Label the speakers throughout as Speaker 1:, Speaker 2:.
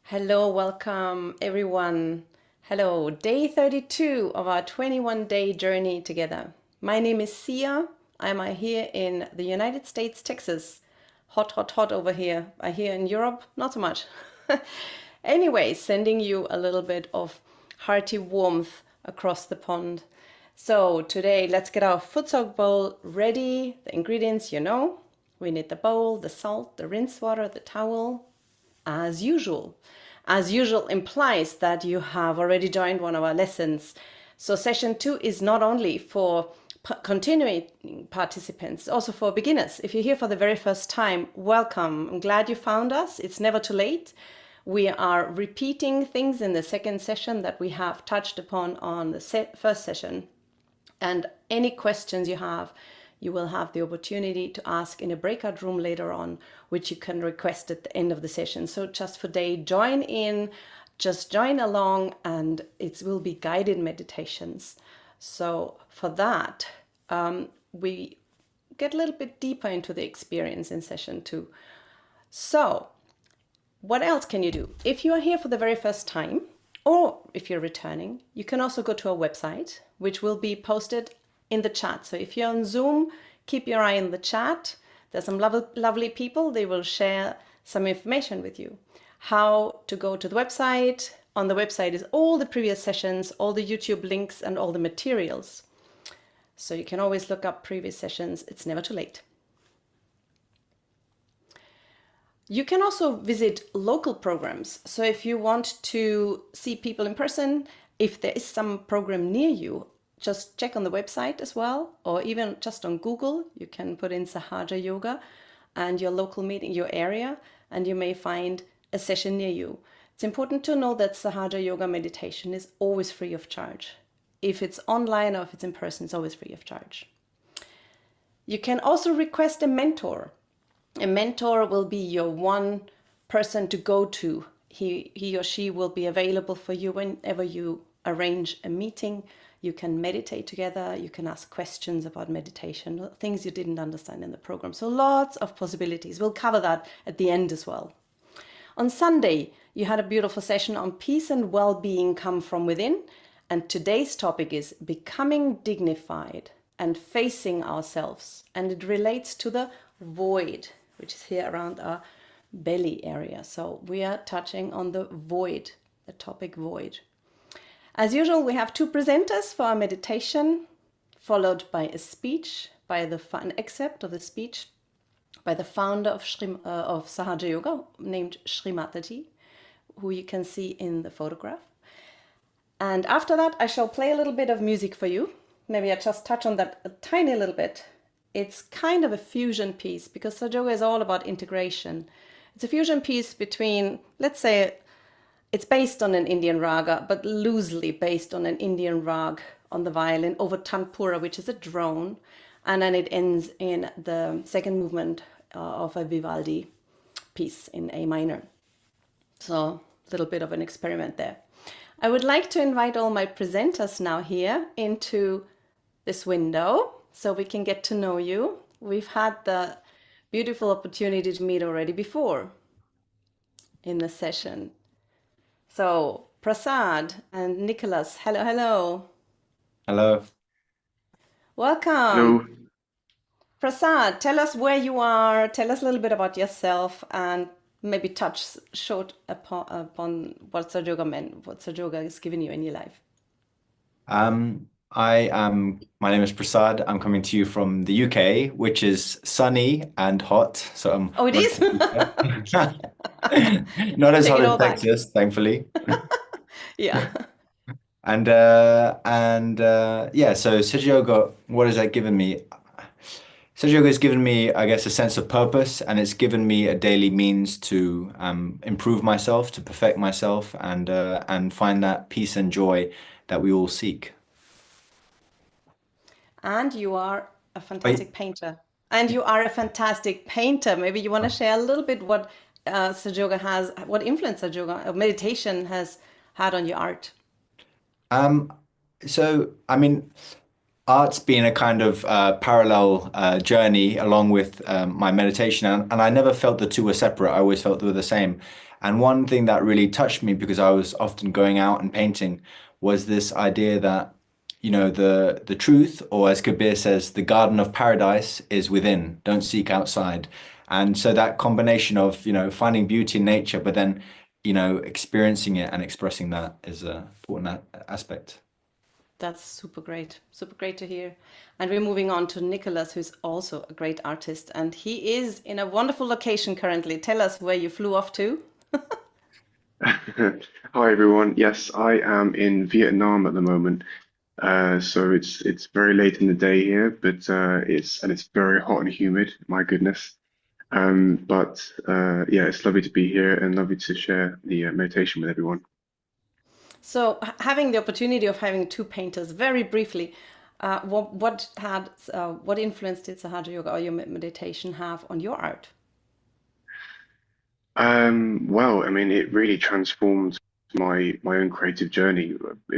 Speaker 1: Hello, welcome everyone. Hello, day 32 of our 21-day journey together. My name is Sia. I'm here in the United States, Texas. Hot, hot, hot over here. I hear in Europe, not so much. Anyway, sending you a little bit of hearty warmth across the pond. So today, let's get our foot soak bowl ready. The ingredients, you know. We need the bowl, the salt, the rinse water, the towel, as usual. As usual implies that you have already joined one of our lessons. So session 2 is not only for continuing participants, also for beginners. If you're here for the very first time, welcome. I'm glad you found us. It's never too late. We are repeating things in the second session that we have touched upon on the first session. And any questions you have, you will have the opportunity to ask in a breakout room later on, which you can request at the end of the session. So just for today, join in, just join along, and it will be guided meditations. So for that, we get a little bit deeper into the experience in session 2. So what else can you do? If you are here for the very first time, or if you're returning, you can also go to our website, which will be posted in the chat. So if you're on Zoom, keep your eye on the chat. There's some lovely people. They will share some information with you. How to go to the website. On the website is all the previous sessions, all the YouTube links, and all the materials. So you can always look up previous sessions. It's never too late. You can also visit local programs. So if you want to see people in person, if there is some program near you, just check on the website as well, or even just on Google. You can put in Sahaja Yoga and your local meeting, your area, and you may find a session near you. It's important to know that Sahaja Yoga meditation is always free of charge. If it's online or if it's in person, it's always free of charge. You can also request a mentor. A mentor will be your one person to go to. He or she will be available for you whenever you arrange a meeting. You can meditate together, you can ask questions about meditation, things you didn't understand in the program. So lots of possibilities. We'll cover that at the end as well. On Sunday, you had a beautiful session on peace and well-being come from within. And today's topic is becoming dignified and facing ourselves. And it relates to the void, which is here around our belly area. So we are touching on the void, the topic void. As usual, we have 2 presenters for our meditation, followed by a speech, an excerpt of the speech by the founder of Sahaja Yoga, named Shri Mataji, who you can see in the photograph. And after that, I shall play a little bit of music for you. Maybe I just touch on that a tiny little bit. It's kind of a fusion piece because Sahaja Yoga is all about integration. It's a fusion piece between, let's say, it's based on an Indian raga, but loosely based on an Indian rag on the violin over Tanpura, which is a drone. And then it ends in the second movement of a Vivaldi piece in A minor. So little bit of an experiment there. I would like to invite all my presenters now here into this window so we can get to know you. We've had the beautiful opportunity to meet already before in the session. So, Prasad and Nicholas, hello, hello.
Speaker 2: Hello.
Speaker 1: Welcome.
Speaker 3: Hello.
Speaker 1: Prasad, tell us where you are, tell us a little bit about yourself, and maybe touch short upon what Sahaja Yoga meant, what Sahaja Yoga has given you in your life.
Speaker 2: My name is Prasad. I'm coming to you from the UK, which is sunny and hot. So
Speaker 1: Oh, it
Speaker 2: I'm
Speaker 1: is?
Speaker 2: not as
Speaker 1: Take
Speaker 2: hot
Speaker 1: it
Speaker 2: as
Speaker 1: all back.
Speaker 2: Texas, thankfully.
Speaker 1: Yeah.
Speaker 2: Yeah, so Sahaja Yoga, what has that given me? Sahaja Yoga has given me, I guess, a sense of purpose, and it's given me a daily means to improve myself, to perfect myself, and find that peace and joy that we all seek.
Speaker 1: And you are a
Speaker 2: I,
Speaker 1: fantastic painter. And you are a fantastic painter. Maybe you want to share a little bit what Sahaja Yoga has, what influence Sahaja Yoga, meditation has had on your art.
Speaker 2: um, I mean, art's been a kind of parallel journey along with my meditation, and I never felt the two were separate. I always felt they were the same. And one thing that really touched me because I was often going out and painting was this idea that, the truth, or as Kabir says, the garden of paradise is within. Don't seek outside. And so that combination of, finding beauty in nature, but then, experiencing it and expressing that is an important aspect.
Speaker 1: That's super great. Super great to hear. And we're moving on to Nicholas, who's also a great artist. And he is in a wonderful location currently. Tell us where you flew off to.
Speaker 3: Hi everyone. Yes, I am in Vietnam at the moment. So it's very late in the day here, but it's very hot and humid. My goodness. But yeah, it's lovely to be here and lovely to share the meditation with everyone.
Speaker 1: So, having the opportunity of having two painters, very briefly, what influence did Sahaja Yoga or your meditation have on your art?
Speaker 3: Well, I mean, it really transformed my own creative journey.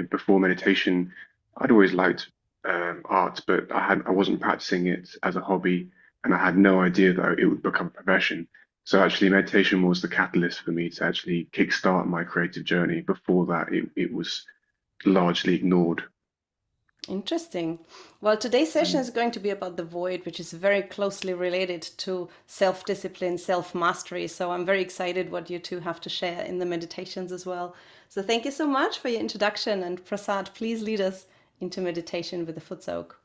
Speaker 3: Before meditation, I'd always liked art, but I wasn't practicing it as a hobby, and I had no idea that it would become a profession. So actually, meditation was the catalyst for me to actually kickstart my creative journey. Before that, it was largely ignored.
Speaker 1: Interesting. Well, today's session is going to be about the void, which is very closely related to self discipline, self mastery. So, I'm very excited what you two have to share in the meditations as well. So, thank you so much for your introduction. And Prasad, please lead us into meditation with the foot soak.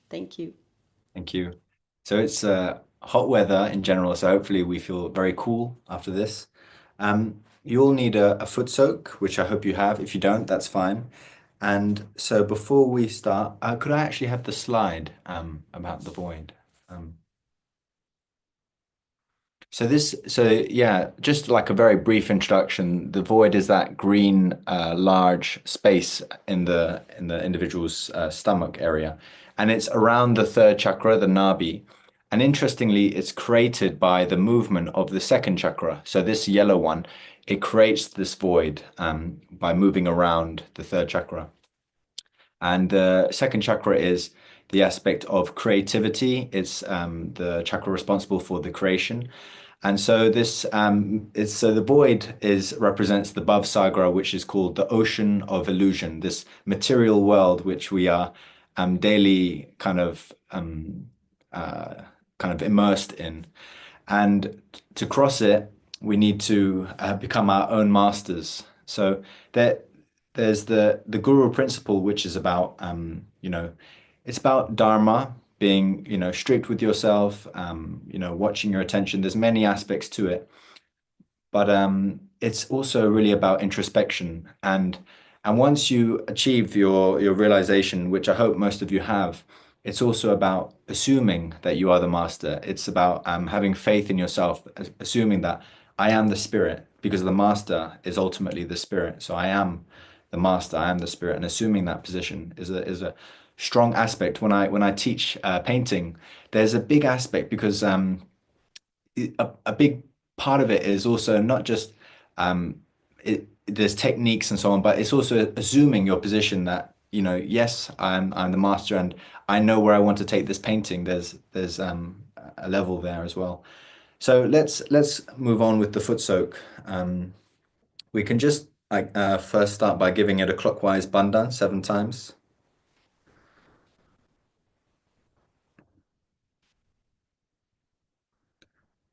Speaker 1: Thank you.
Speaker 2: Thank you. So it's hot weather in general, so hopefully we feel very cool after this. You all need a foot soak, which I hope you have. If you don't, that's fine. And so before we start, could I actually have the slide about the void? Um, so yeah, just like a very brief introduction, the void is that green, large space in the individual's stomach area, and it's around the third chakra, the nabi. And interestingly, it's created by the movement of the second chakra. So this yellow one, it creates this void by moving around the third chakra. And the second chakra is the aspect of creativity. It's the chakra responsible for the creation. And so this is so the void is represents the Bhav Sagra, which is called the ocean of illusion, this material world which we are daily uh, kind of immersed in. And to cross it, we need to become our own masters. So there, there's the guru principle, which is about it's about dharma, being strict with yourself, watching your attention. There's many aspects to it, but it's also really about introspection. And once you achieve your realization, which I hope most of you have, it's also about assuming that you are the master. It's about having faith in yourself, assuming that I am the spirit, because the master is ultimately the spirit. So I am the master, I am the spirit, and assuming that position is a strong aspect. When I teach painting, there's a big aspect because a big part of it is also not just um, there's techniques and so on, but it's also assuming your position that, yes, I'm the master and I know where I want to take this painting. There's a level there as well. So let's move on with the foot soak. We can just like first start by giving it a clockwise bandha 7 times.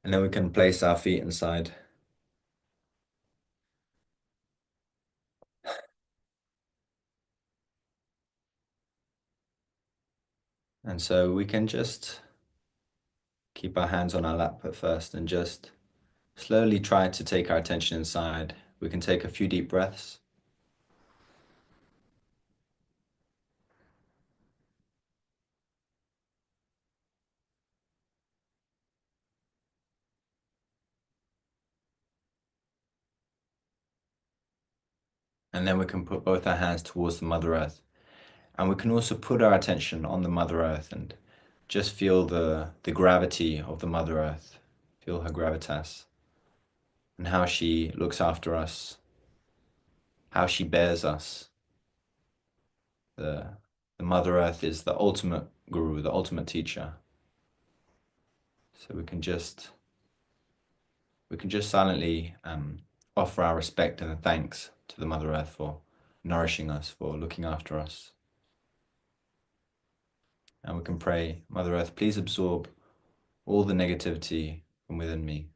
Speaker 2: And then we can place our feet inside. And so we can just keep our hands on our lap at first and just slowly try to take our attention inside. We can take a few deep breaths. And then we can put both our hands towards the Mother Earth. And we can also put our attention on the Mother Earth and just feel the gravity of the Mother Earth. Feel her gravitas and how she looks after us, how she bears us. The, the Mother Earth is the ultimate guru, the ultimate teacher. So we can just silently offer our respect and thanks to the Mother Earth for nourishing us, for looking after us. And we can pray, Mother Earth, please absorb all the negativity from within me.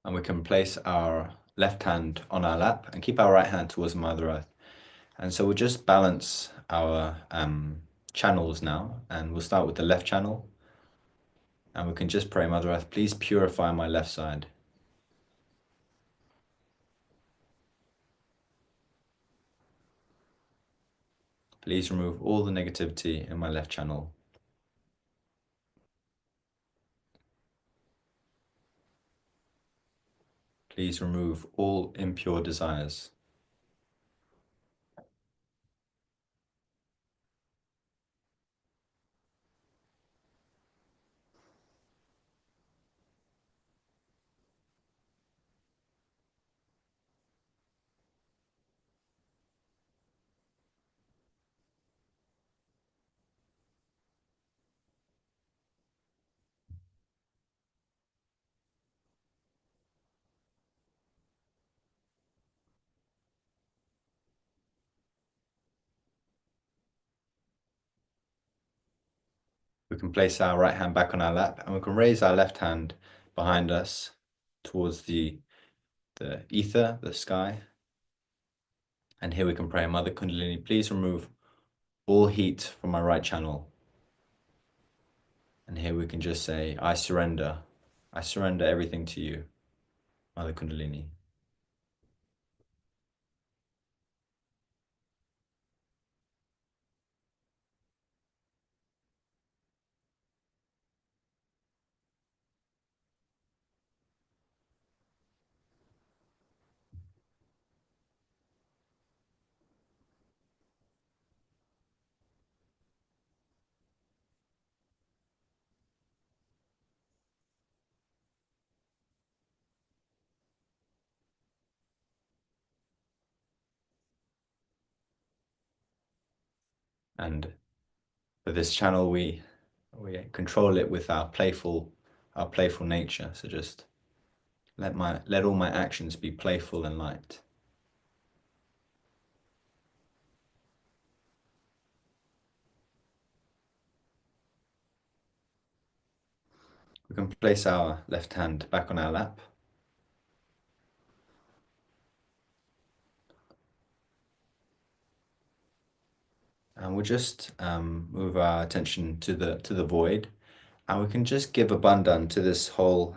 Speaker 2: And we can place our left hand on our lap and keep our right hand towards Mother Earth. And so we'll just balance our channels now, and we'll start with the left channel. And we can just pray, Mother Earth, please purify my left side. Please remove all the negativity in my left channel. Please remove all impure desires. We can place our right hand back on our lap and we can raise our left hand behind us towards the ether, the sky. And here we can pray, Mother Kundalini, please remove all heat from my right channel. And here we can just say, I surrender. I surrender everything to you, Mother Kundalini. And for this channel, we control it with our playful nature. So just let all my actions be playful and light. We can place our left hand back on our lap. And we'll just move our attention to the void. And we can just give a bandhan to this whole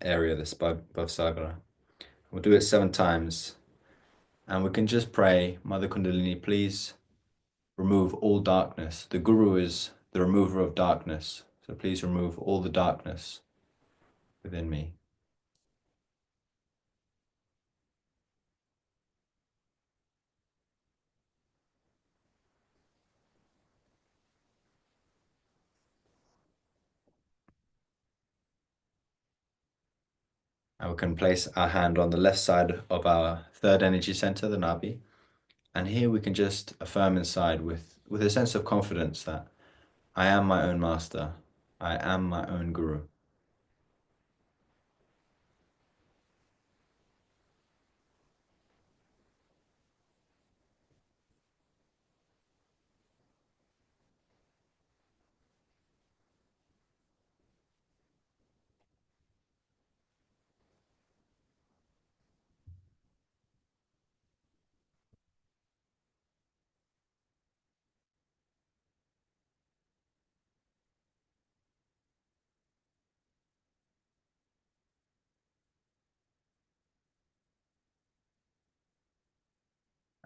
Speaker 2: area, this Bhavsagar. We'll do it 7 times. And we can just pray, Mother Kundalini, please remove all darkness. The Guru is the remover of darkness. So please remove all the darkness within me. And we can place our hand on the left side of our third energy center, the Nabi. And here we can just affirm inside with a sense of confidence that I am my own master. I am my own Guru.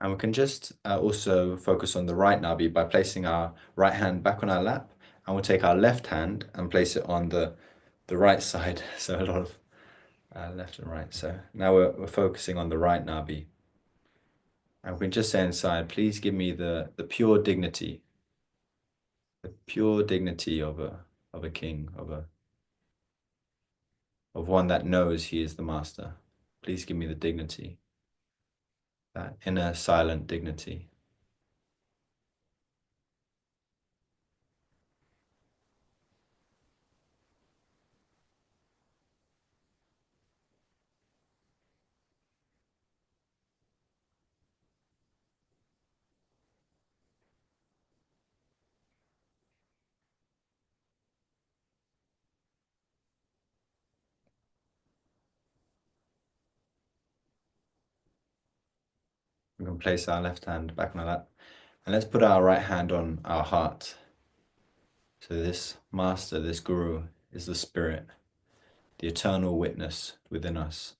Speaker 2: And we can just also focus on the right Nabi by placing our right hand back on our lap. And we'll take our left hand and place it on the right side. So a lot of left and right. So now we're focusing on the right Nabi. And we can just say inside, please give me the pure dignity of a king, of one that knows he is the master. Please give me the dignity, that inner silent dignity. We can place our left hand back on our lap. And let's put our right hand on our heart. So this master, this guru, is the spirit, the eternal witness within us.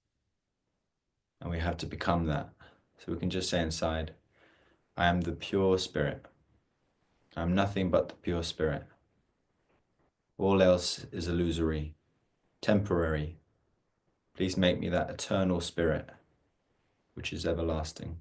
Speaker 2: And we have to become that. So we can just say inside, I am the pure spirit. I am nothing but the pure spirit. All else is illusory, temporary. Please make me that eternal spirit, which is everlasting.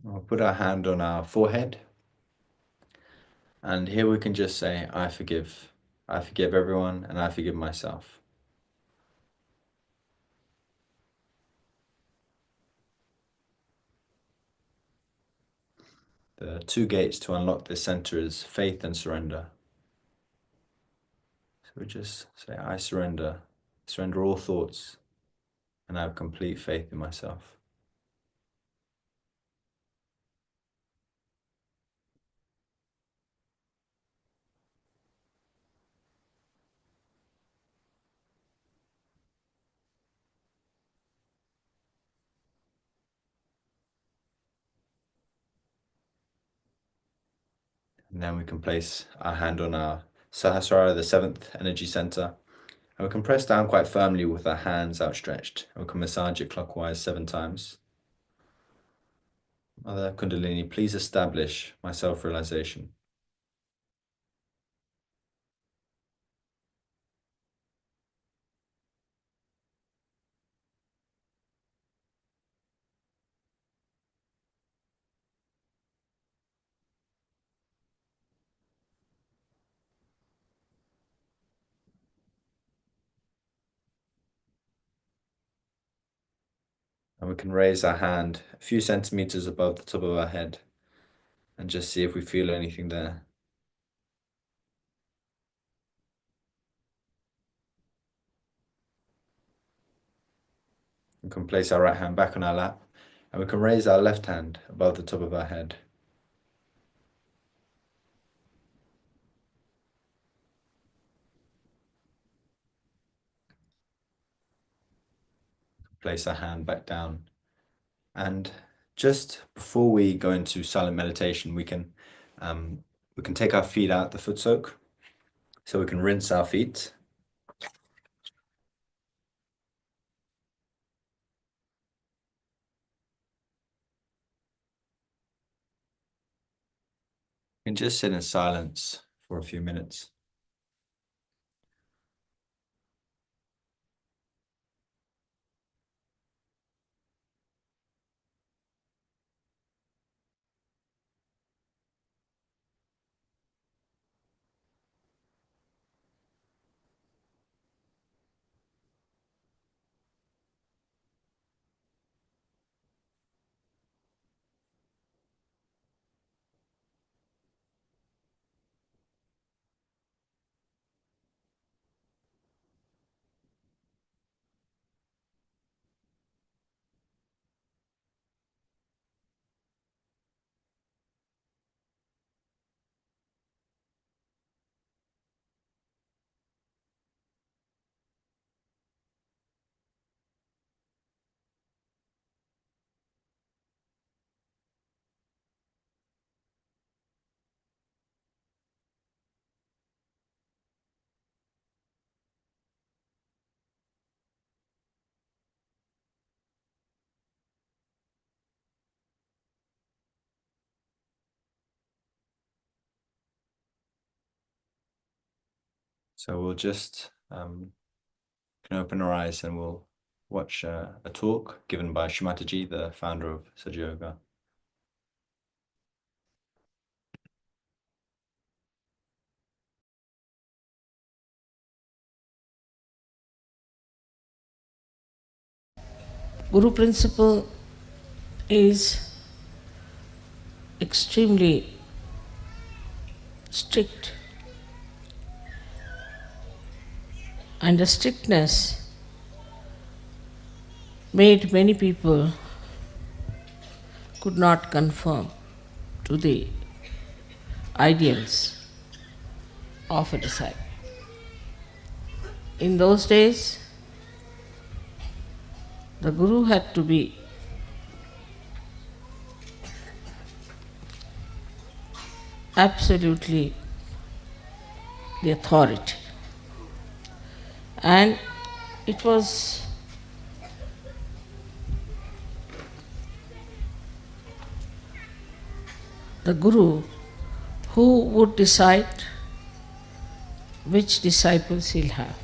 Speaker 2: We'll put our hand on our forehead. And here we can just say, I forgive. I forgive everyone and I forgive myself. The two gates to unlock this center is faith and surrender. So we just say, I surrender all thoughts, and I have complete faith in myself. And then we can place our hand on our Sahasrara, the seventh energy center. And we can press down quite firmly with our hands outstretched. And we can massage it clockwise 7 times. Mother Kundalini, please establish my self-realization. And we can raise our hand a few centimeters above the top of our head and just see if we feel anything there. We can place our right hand back on our lap, and we can raise our left hand above the top of our head. Place our hand back down. And just before we go into silent meditation, we can take our feet out the foot soak. So we can rinse our feet. And just sit in silence for a few minutes. So we'll just can open our eyes and we'll watch a talk given by Shri Mataji, the founder of Sahaja Yoga.
Speaker 4: Guru principle is extremely strict, and the strictness made many people could not conform to the ideals of a disciple. In those days, the Guru had to be absolutely the authority, and it was the Guru who would decide which disciples he'll have.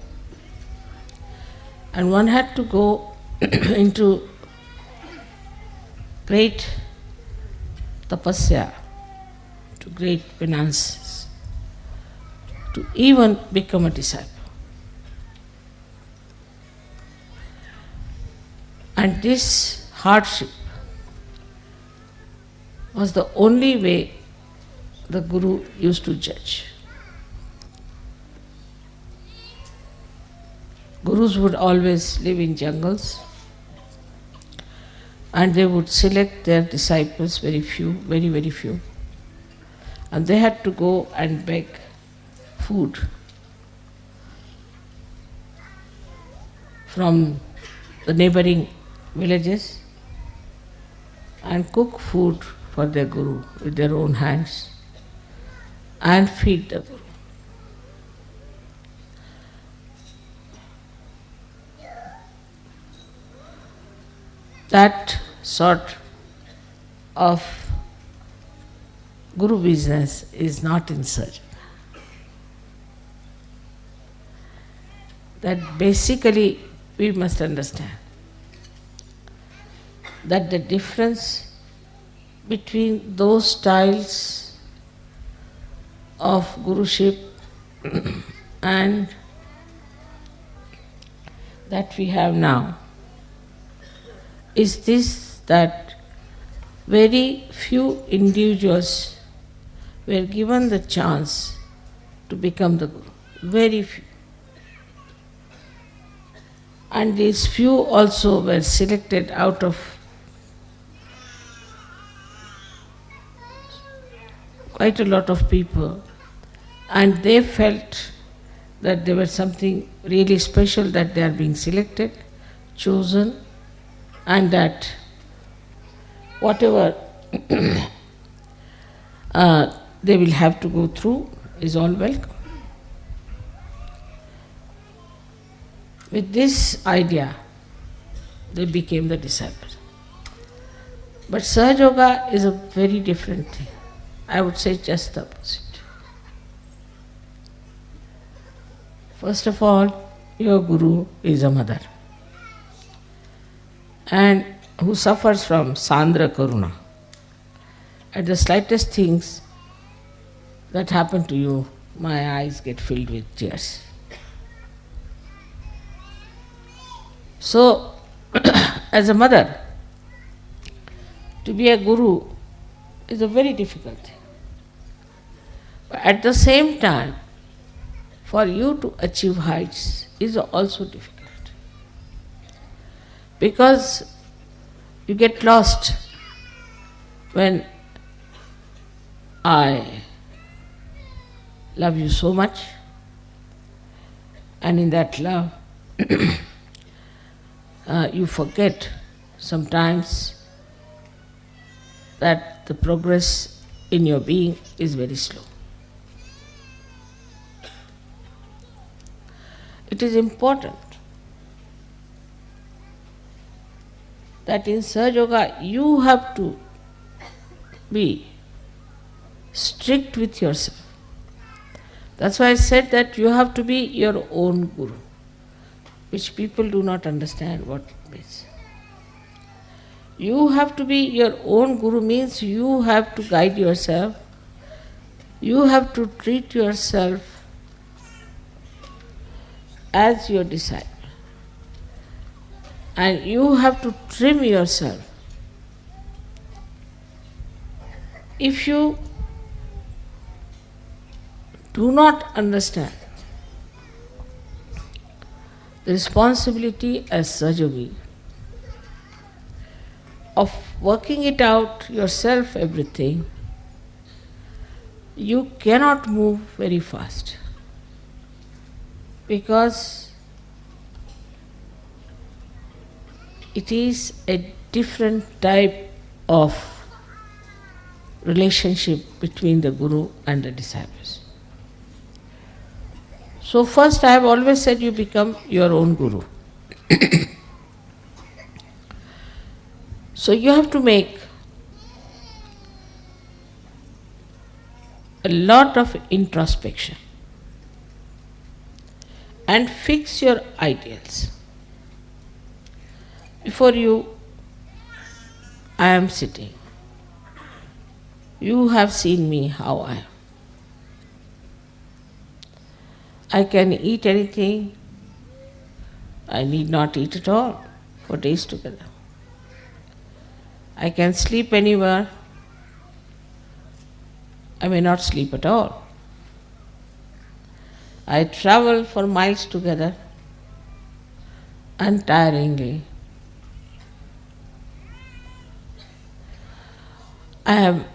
Speaker 4: And one had to go into great tapasya, to great penances, to even become a disciple. And this hardship was the only way the Guru used to judge. Gurus would always live in jungles, and they would select their disciples, very few, very, very few. And they had to go and beg food from the neighboring villages and cook food for their Guru with their own hands and feed the Guru. That sort of Guru business is not in surgery. That basically we must understand that the difference between those styles of Guruship and that we have now is this, that very few individuals were given the chance to become the Guru. Very few. And these few also were selected out of quite a lot of people, and they felt that there was something really special that they are being selected, chosen, and that whatever they will have to go through is all welcome. With this idea, they became the disciples. But Sahaja Yoga is a very different thing. I would say just the opposite. First of all, your Guru is a mother, and who suffers from Sandra Karuna. At the slightest things that happen to you, my eyes get filled with tears. So, as a mother, to be a Guru is a very difficult thing. But at the same time, for you to achieve heights is also difficult. Because you get lost when I love you so much, and in that love, you forget sometimes that the progress in your being is very slow. It is important that in Sahaja Yoga you have to be strict with yourself. That's why I said that you have to be your own Guru, which people do not understand what it means. You have to be your own Guru means you have to guide yourself, you have to treat yourself as your disciple, and you have to trim yourself. If you do not understand the responsibility as Sahaja Yogi of working it out yourself, everything, you cannot move very fast, because it is a different type of relationship between the Guru and the disciples. So first, I have always said you become your own Guru. So you have to make a lot of introspection and fix your ideals. Before you, I am sitting. You have seen me how I am. I can eat anything. I need not eat at all for days together. I can sleep anywhere. I may not sleep at all. I travel for miles together untiringly. I have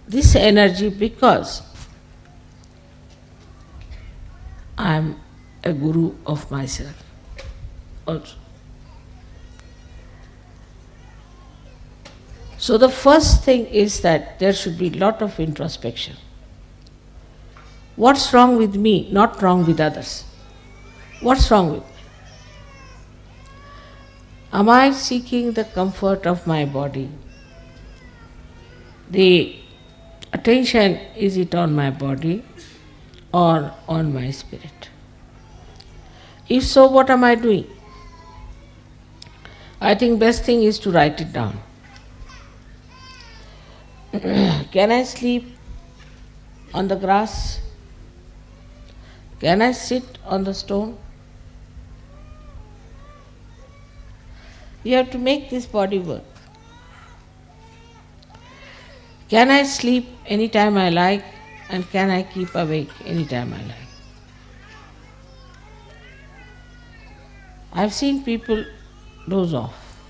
Speaker 4: this energy because I am a Guru of myself also. So the first thing is that there should be a lot of introspection. What's wrong with me, not wrong with others? What's wrong with me? Am I seeking the comfort of my body? The attention, is it on my body or on my spirit? If so, what am I doing? I think best thing is to write it down. Can I sleep on the grass? Can I sit on the stone? You have to make this body work. Can I sleep anytime I like, and can I keep awake anytime I like? I've seen people doze off.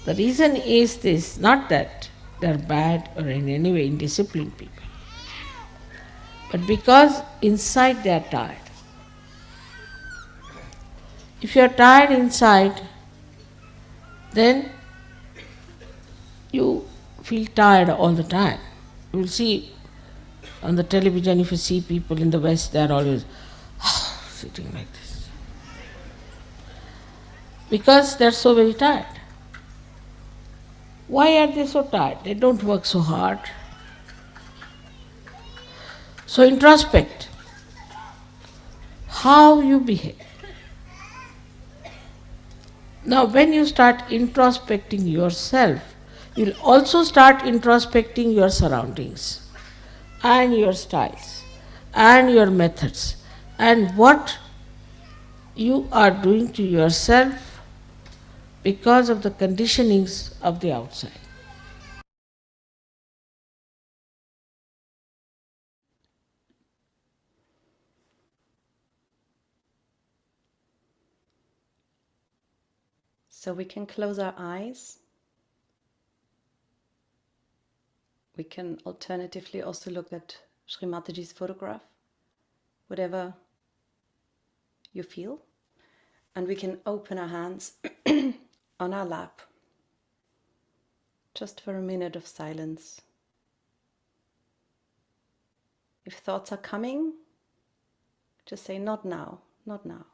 Speaker 4: The reason is this, not that they're bad or in any way indisciplined people, but because inside they are tired. If you are tired inside, then you feel tired all the time. You will see on the television, if you see people in the West, they are always sitting like this. Because they are so very tired. Why are they so tired? They don't work so hard. So introspect how you behave. Now, when you start introspecting yourself, you'll also start introspecting your surroundings and your styles and your methods and what you are doing to yourself because of the conditionings of the outside.
Speaker 1: So we can close our eyes. We can alternatively also look at Shri Mataji's photograph, whatever you feel. And we can open our hands on our lap, just for a minute of silence. If thoughts are coming, just say, not now, not now.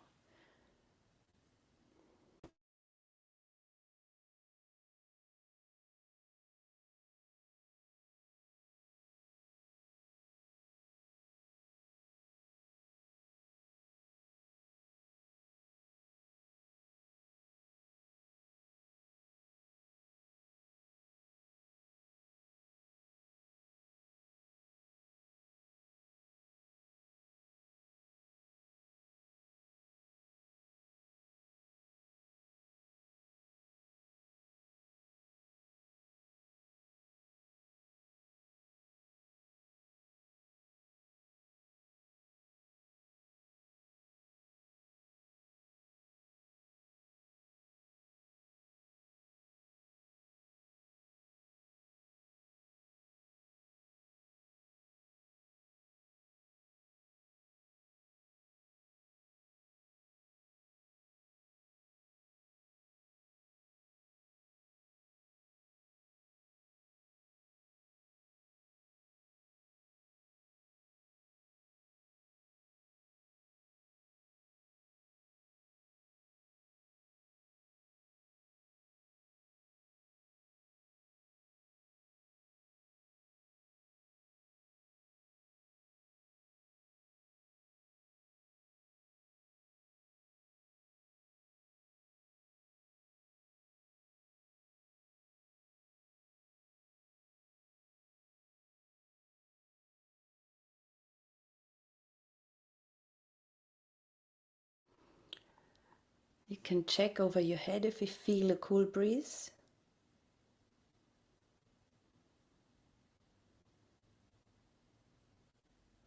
Speaker 1: You can check over your head if you feel a cool breeze.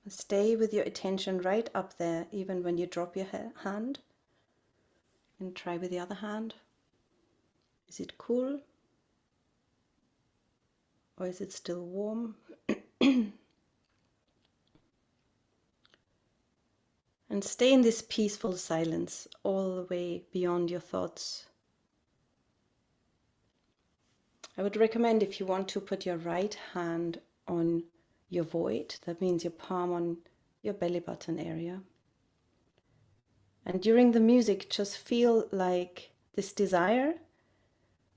Speaker 1: Stay with your attention right up there, even when you drop your hand. And try with the other hand. Is it cool? Or is it still warm? And stay in this peaceful silence all the way beyond your thoughts. I would recommend, if you want to, put your right hand on your void. That means your palm on your belly button area. And during the music, just feel like this desire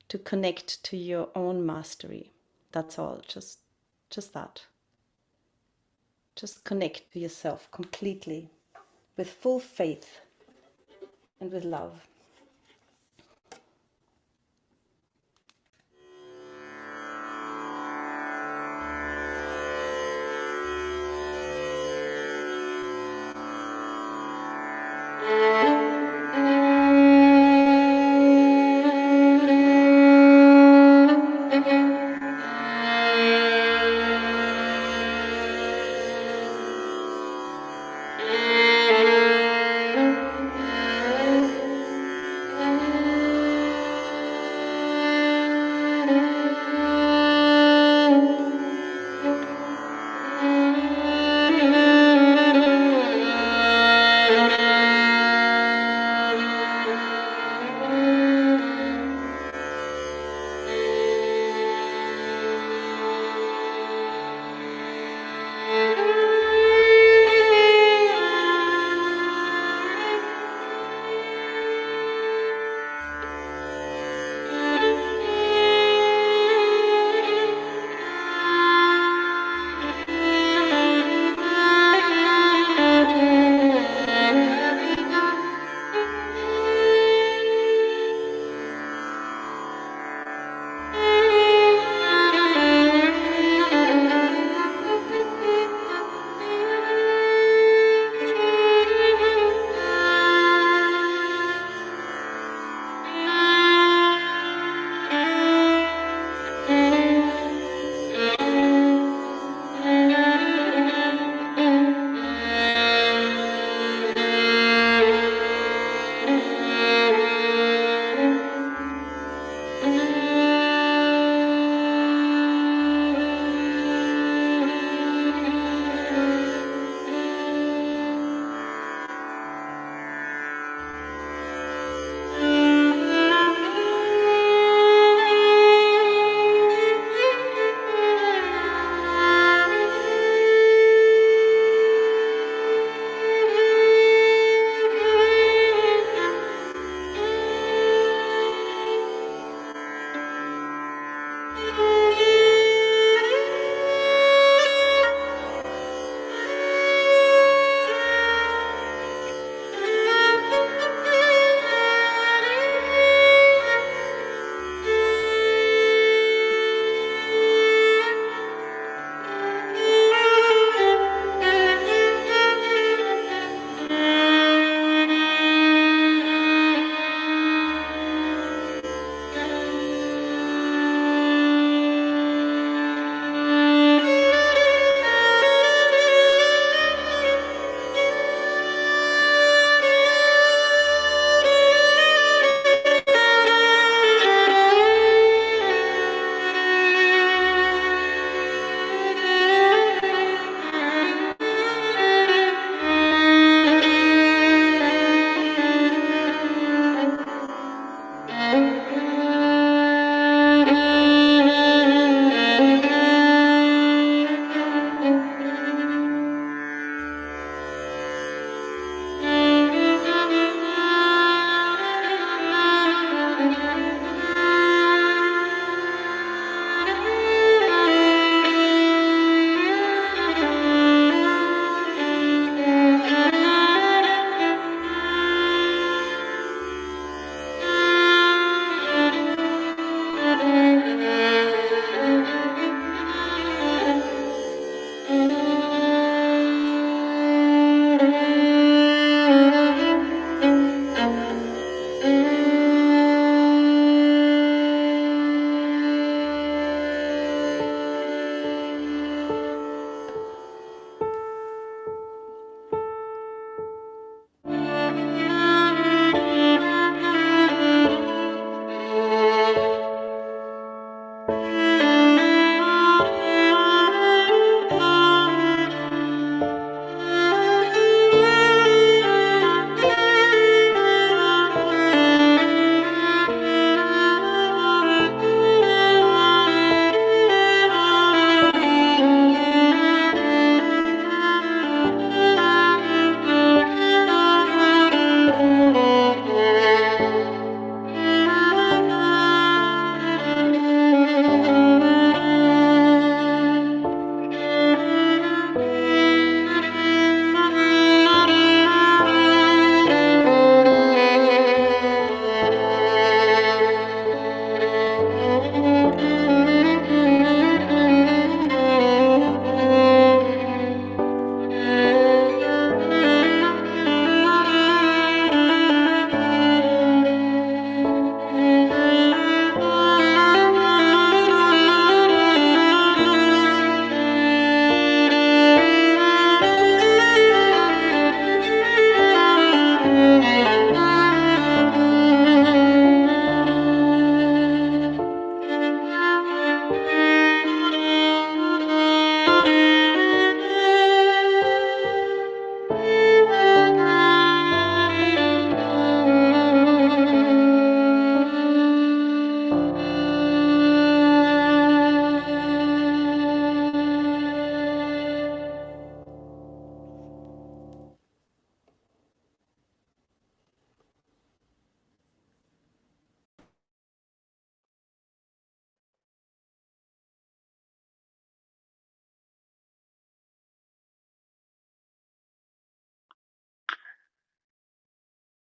Speaker 1: to connect to your own mastery. That's all, just that. Just connect to yourself completely, with full faith and with love.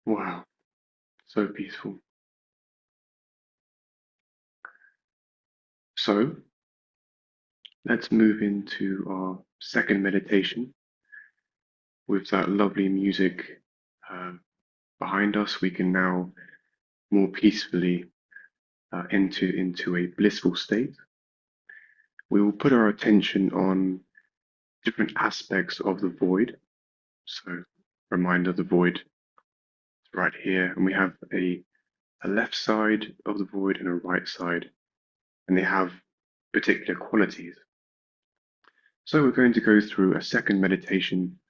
Speaker 3: Wow, so peaceful. So let's move into our second meditation with that lovely music um, behind us. We can now more peacefully enter into a blissful state. We will put our attention on different aspects of the void. So, reminder the void is right here, and we have a left side of the void and a right side, and they have particular qualities. So, we're going to go through a second meditation,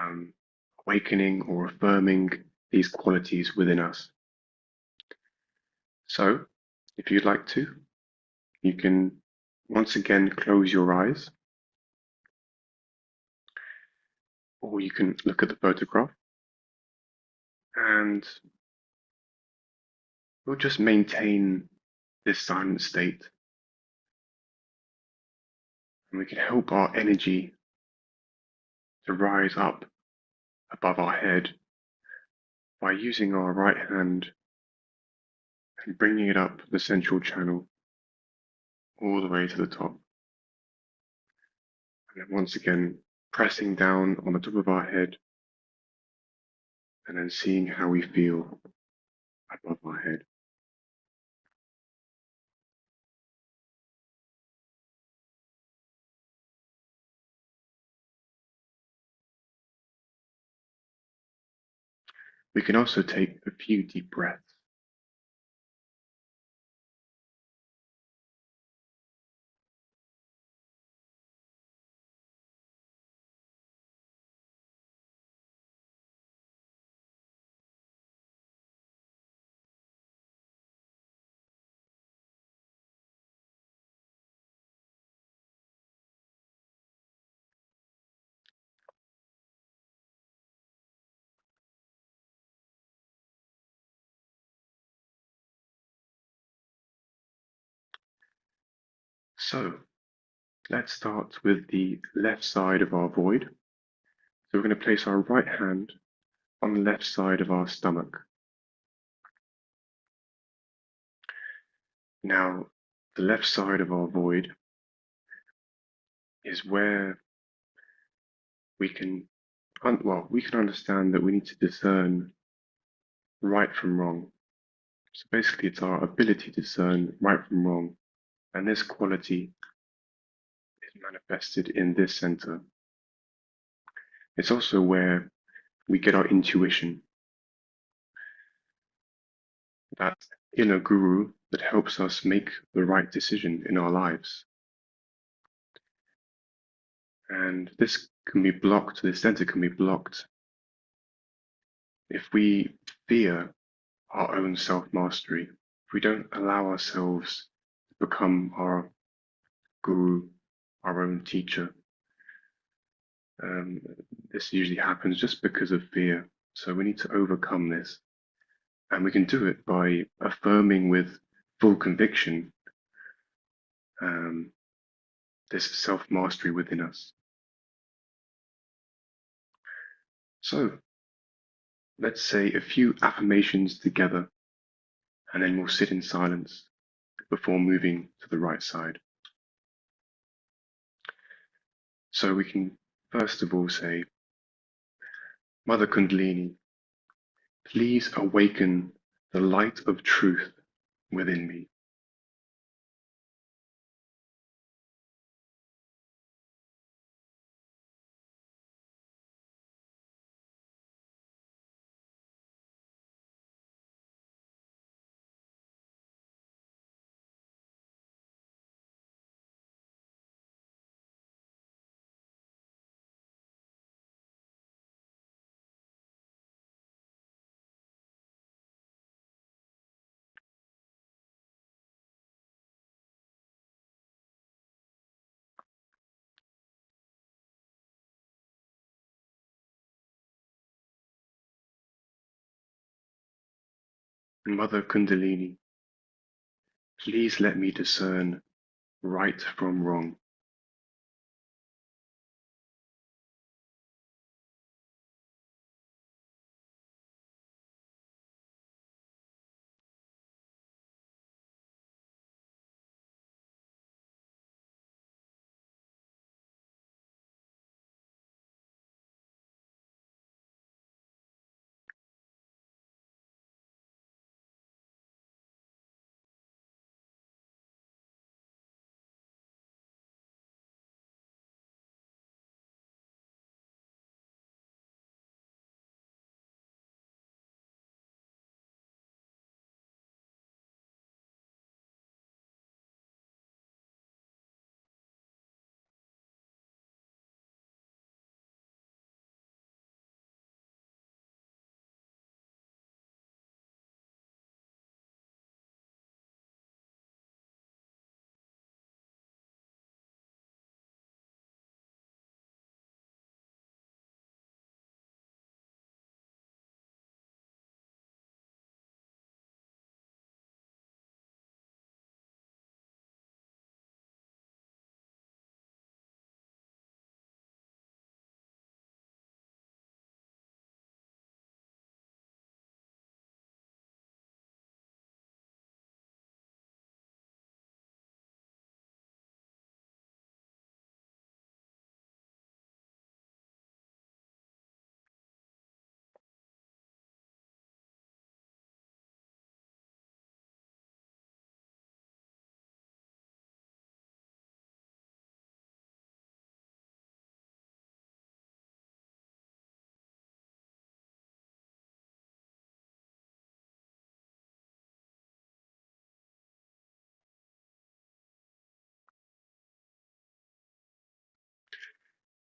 Speaker 3: um, awakening or affirming these qualities within us. So, if you'd like to, you can once again close your eyes, or you can look at the photograph, and we'll just maintain this silent state, and we can help our energy to rise up above our head by using our right hand and bringing it up the central channel all the way to the top. And then once again, pressing down on the top of our head and then seeing how we feel above our head. We can also take a few deep breaths. So let's start with the left side of our void. So we're going to place our right hand on the left side of our stomach. Now, the left side of our void is where we can, we can understand that we need to discern right from wrong. So basically, it's our ability to discern right from wrong, and this quality is manifested in this center. It's also where we get our intuition, that inner guru that helps us make the right decision in our lives. And this can be blocked, this center can be blocked if we fear our own self-mastery, if we don't allow ourselves to become our guru, our own teacher. Um, this usually happens just because of fear. So we need to overcome this. And we can do it by affirming with full conviction this self-mastery within us. So let's say a few affirmations together, and then we'll sit in silence before moving to the right side. So we can first of all say, Mother Kundalini, please awaken the light of truth within me. Mother Kundalini, please let me discern right from wrong.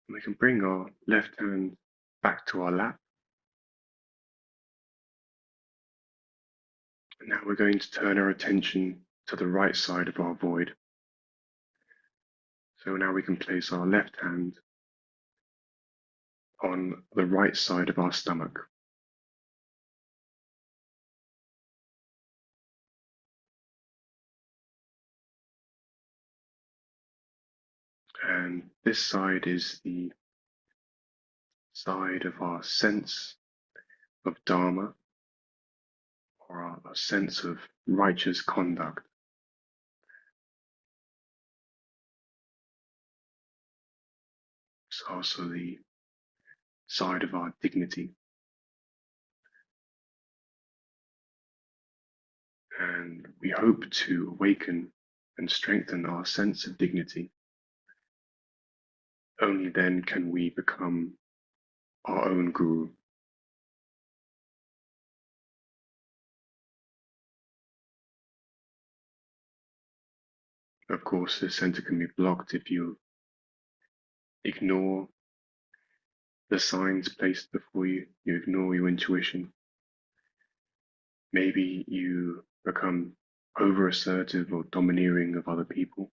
Speaker 3: We can bring our left hand back to our lap. And now we're going to turn our attention to the right side of our void. So now we can place our left hand on the right side of our stomach. And this side is the side of our sense of Dharma, or our sense of righteous conduct. It's also the side of our dignity. And we hope to awaken and strengthen our sense of dignity. Only then can we become our own guru. Of course, this center can be blocked if you ignore the signs placed before you, you ignore your intuition. Maybe you become over assertive or domineering of other people,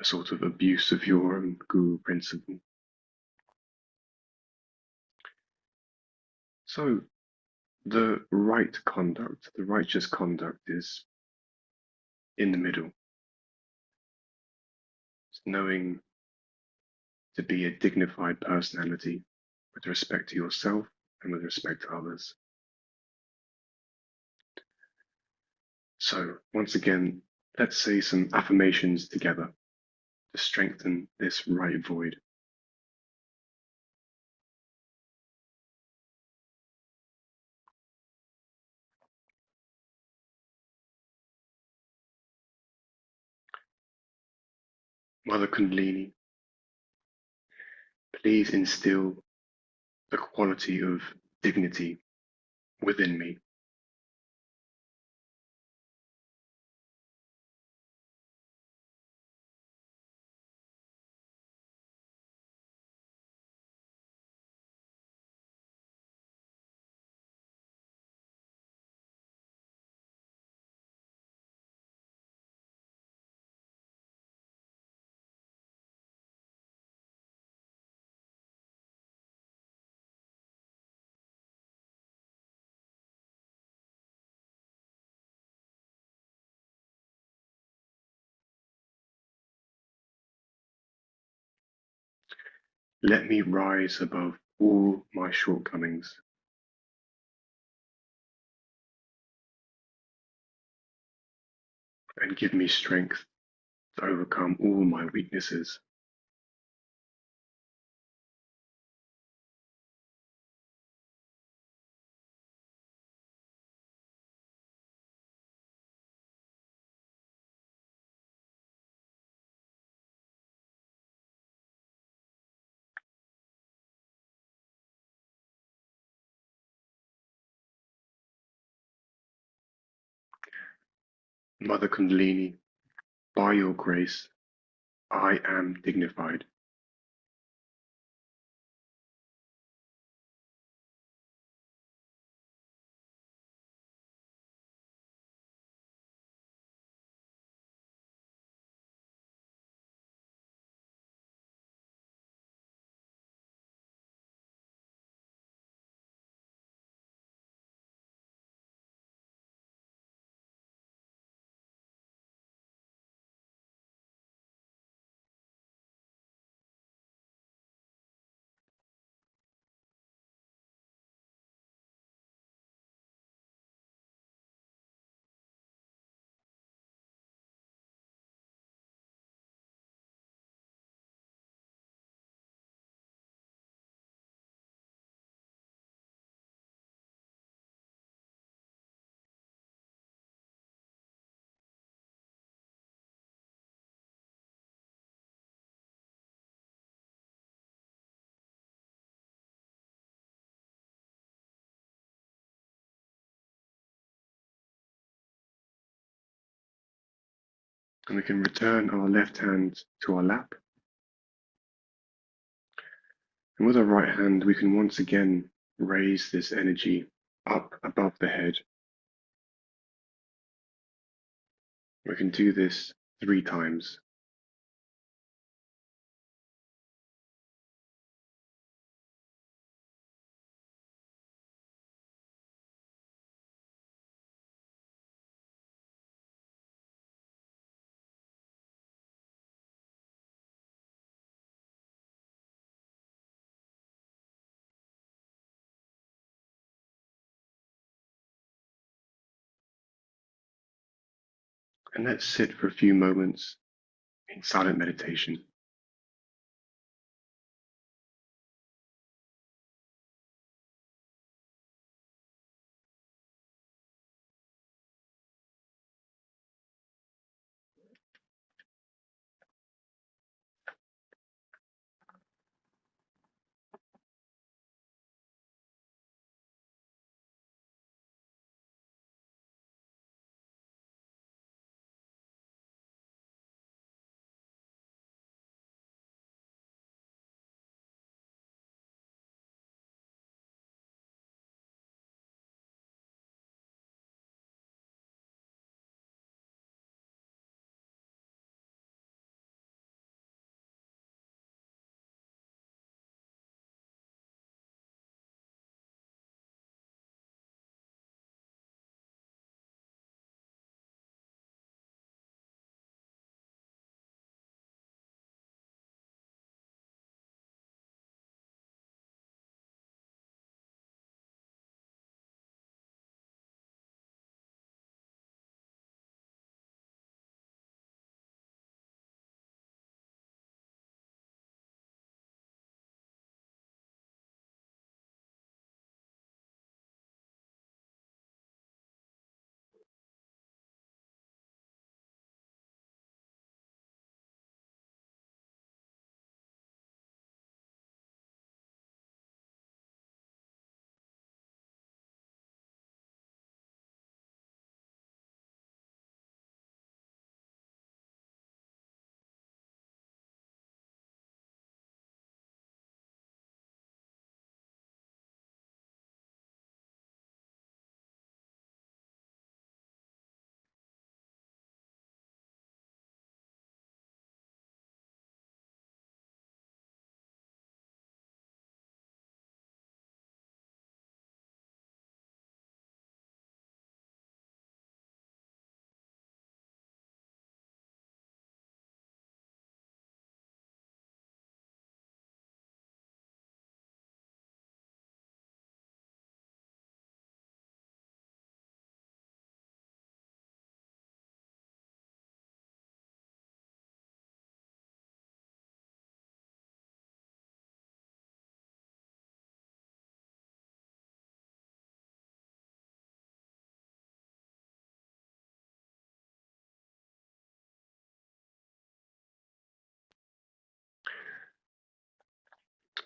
Speaker 3: a sort of abuse of your own guru principle. So, the right conduct, the righteous conduct is in the middle. It's knowing to be a dignified personality with respect to yourself and with respect to others. So, once again, let's say some affirmations together to strengthen this right void. Mother Kundalini, please instill the quality of dignity within me. Let me rise above all my shortcomings and give me strength to overcome all my weaknesses. Mother Kundalini, by your grace, I am dignified. And we can return our left hand to our lap And with our right hand, we can once again raise this energy up above the head. We can do this 3 times. And let's sit for a few moments in silent meditation.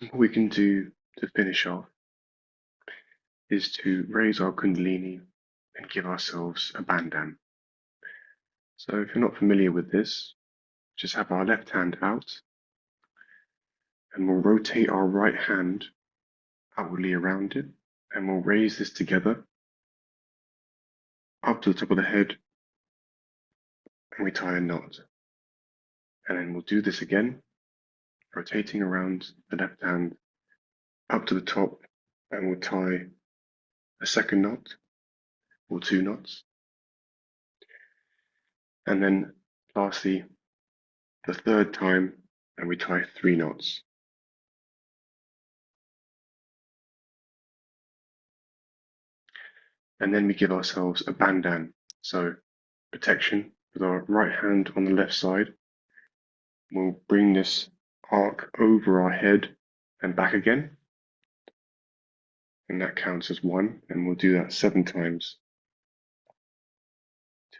Speaker 3: What we can do to finish off is to raise our Kundalini and give ourselves a bandhan. So if you're not familiar with this, just have our left hand out and we'll rotate our right hand outwardly around it and we'll raise this together up to the top of the head and we tie a knot. And then we'll do this again, rotating around the left hand up to the top and we'll tie a second knot or 2 knots. And then lastly, the third time and we tie 3 knots. And then we give ourselves a bandhan, so protection with our right hand on the left side. We'll bring this arc over our head and back again, and that counts as 1, and we'll do that 7 times.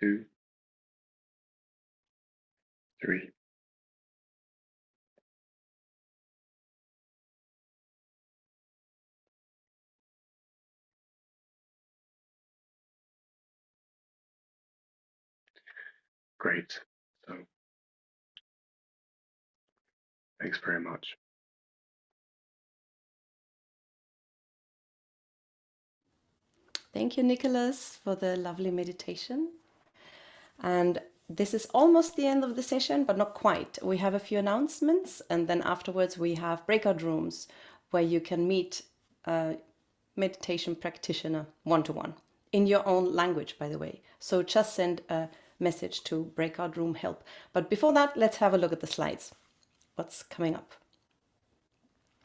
Speaker 3: 2, 3. Great. So thanks very much.
Speaker 1: Thank you, Nicholas, for the lovely meditation. And this is almost the end of the session, but not quite. We have a few announcements, and then afterwards we have breakout rooms where you can meet a meditation practitioner one-to-one in your own language, by the way. So just send a message to breakout room help. But before that, let's have a look at the slides. What's coming up?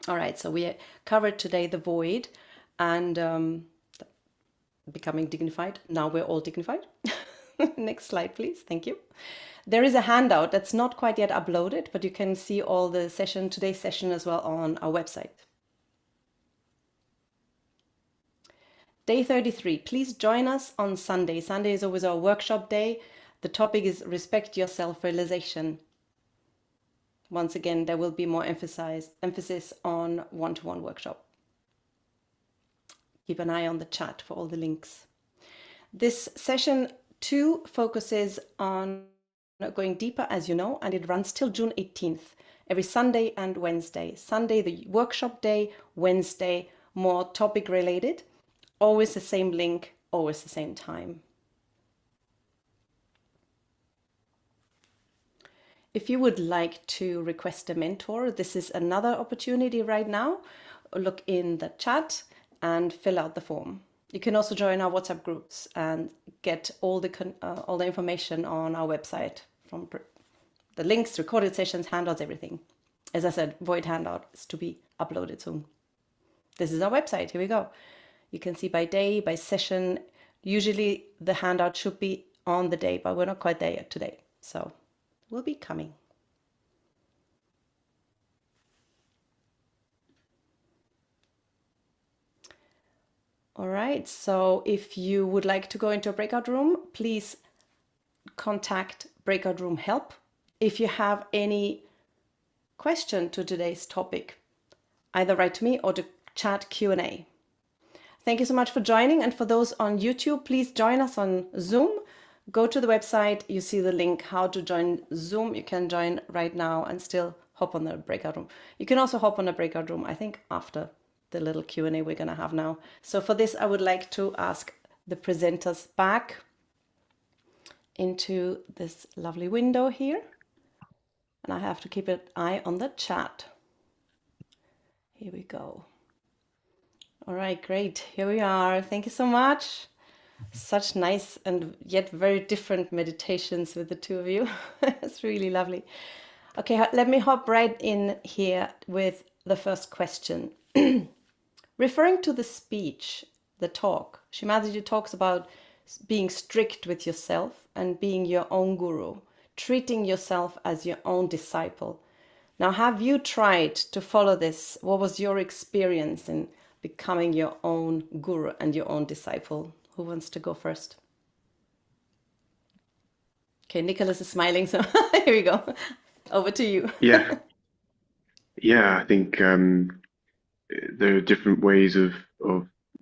Speaker 1: All right, so we covered today the void and becoming dignified. Now we're all dignified. Next slide, please. Thank you. There is a handout that's not quite yet uploaded, but you can see all the today's session as well on our website. Day 33. Please join us on Sunday. Sunday is always our workshop day. The topic is respect your self-realization. Once again, there will be more emphasis on one-to-one workshop. Keep an eye on the chat for all the links. This session 2 focuses on going deeper, as you know, and it runs till June 18th, every Sunday and Wednesday. Sunday, the workshop day, Wednesday, more topic related. Always the same link, always the same time. If you would like to request a mentor, this is another opportunity right now. Look in the chat and fill out the form. You can also join our WhatsApp groups and get all the information on our website, from the links, recorded sessions, handouts, everything. As I said, void handout is to be uploaded soon. This is our website. Here we go. You can see by day, by session. Usually the handout should be on the day, but we're not quite there yet today. So we'll be coming. All right, so if you would like to go into a breakout room, please contact breakout room help. If you have any question to today's topic, either write to me or to chat Q&A. Thank you so much for joining, and for those on YouTube, please join us on Zoom. Go to the website, you see the link how to join Zoom. You can join right now and still hop on the breakout room. You can also hop on a breakout room, I think, after the little Q&A we're going to have now. So for this, I would like to ask the presenters back into this lovely window here. And I have to keep an eye on the chat. Here we go. All right, great. Here we are. Thank you so much. Such nice and yet very different meditations with the two of you. It's really lovely. Okay, let me hop right in here with the first question. Referring to the speech, the talk, Shri Mataji talks about being strict with yourself and being your own guru, treating yourself as your own disciple. Now, have you tried to follow this? What was your experience in becoming your own guru and your own disciple? Who wants to go first? Okay, Nicholas is smiling, so here we go. Over to you.
Speaker 3: Yeah, I think there are different ways of